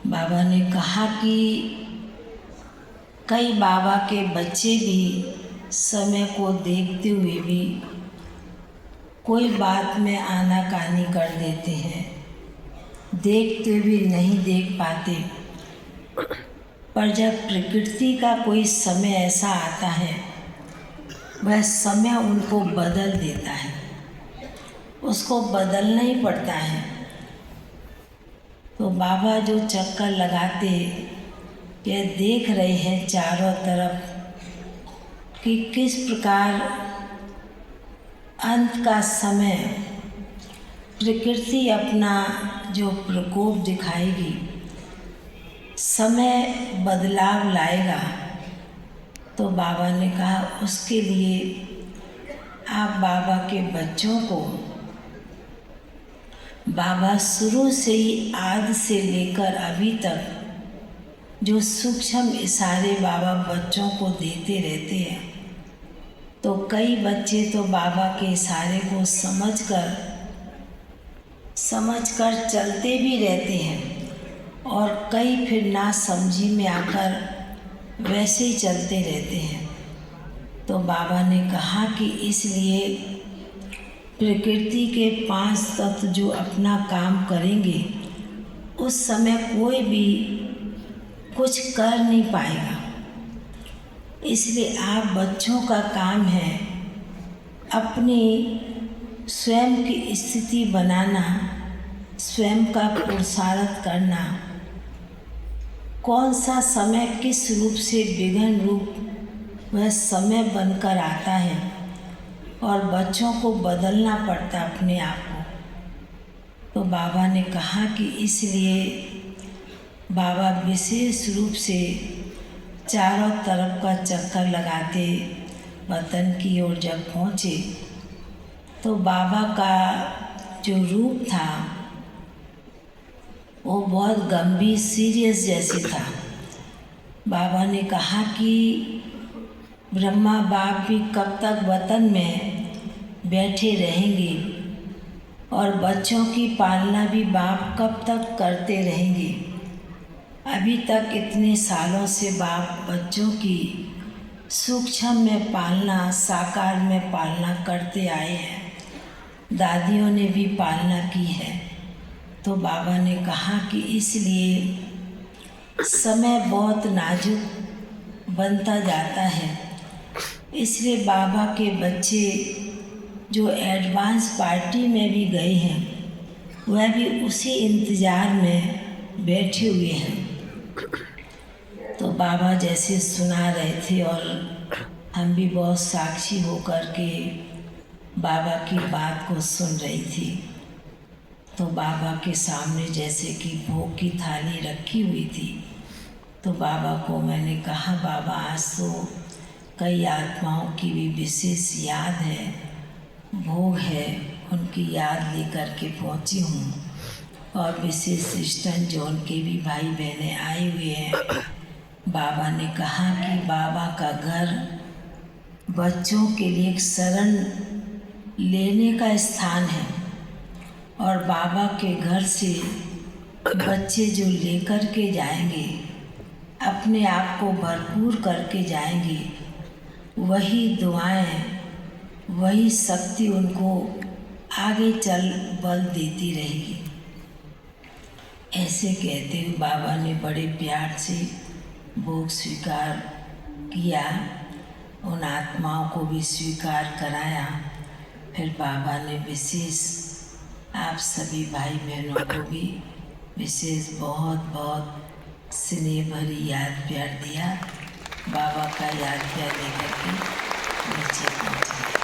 बाबा ने कहा कि कई बाबा के बच्चे भी समय को देखते हुए भी कोई बात में आनाकानी कर देते हैं, देखते भी नहीं देख पाते। पर जब प्रकृति का कोई समय ऐसा आता है, वह समय उनको बदल देता है, उसको बदलना ही पड़ता है। तो बाबा जो चक्कर लगाते, ये देख रहे हैं चारों तरफ कि किस प्रकार अंत का समय प्रकृति अपना जो प्रकोप दिखाएगी, समय बदलाव लाएगा। तो बाबा ने कहा उसके लिए आप बाबा के बच्चों को, बाबा शुरू से ही आदि से लेकर अभी तक जो सूक्ष्म इशारे बाबा बच्चों को देते रहते हैं, तो कई बच्चे तो बाबा के इशारे को समझकर चलते भी रहते हैं और कई फिर ना समझी में आकर वैसे ही चलते रहते हैं। तो बाबा ने कहा कि इसलिए प्रकृति के 5 तत्व जो अपना काम करेंगे, उस समय कोई भी कुछ कर नहीं पाएगा। इसलिए आप बच्चों का काम है अपनी स्वयं की स्थिति बनाना, स्वयं का पुरुषार्थ करना। कौन सा समय किस रूप से विघ्न रूप वह समय बनकर आता है और बच्चों को बदलना पड़ता अपने आप को। तो बाबा ने कहा कि इसलिए बाबा विशेष रूप से चारों तरफ का चक्कर लगाते वतन की ओर जब पहुँचे, तो बाबा का जो रूप था वो बहुत गंभीर सीरियस जैसे था। बाबा ने कहा कि ब्रह्मा बाप भी कब तक वतन में बैठे रहेंगे और बच्चों की पालना भी बाप कब तक करते रहेंगे। अभी तक इतने सालों से बाप बच्चों की सूक्ष्म में पालना, साकार में पालना करते आए हैं, दादियों ने भी पालना की है। तो बाबा ने कहा कि इसलिए समय बहुत नाजुक बनता जाता है, इसलिए बाबा के बच्चे जो एडवांस पार्टी में भी गए हैं, वह भी उसी इंतज़ार में बैठे हुए हैं। तो बाबा जैसे सुना रहे थे और हम भी बहुत साक्षी होकर के बाबा की बात को सुन रही थी। तो बाबा के सामने जैसे कि भोग की थाली रखी हुई थी, तो बाबा को मैंने कहा बाबा आज तो कई आत्माओं की भी विशेष याद है, भोग है, उनकी याद लेकर के पहुंची हूँ और विशेष ईस्टर्न जोन के भी भाई बहनें आए हुए हैं। बाबा ने कहा कि बाबा का घर बच्चों के लिए एक शरण लेने का स्थान है और बाबा के घर से बच्चे जो लेकर के जाएंगे, अपने आप को भरपूर करके जाएंगे, वही दुआएं, वही शक्ति उनको आगे चल बल देती रहेगी। ऐसे कहते हुए बाबा ने बड़े प्यार से भोग स्वीकार किया, उन आत्माओं को भी स्वीकार कराया। फिर बाबा ने विशेष आप सभी भाई बहनों को भी विशेष बहुत बहुत स्नेह भरी याद प्यार दिया। बाबा का याद प्यार लेकर के नीचे पहुँचे।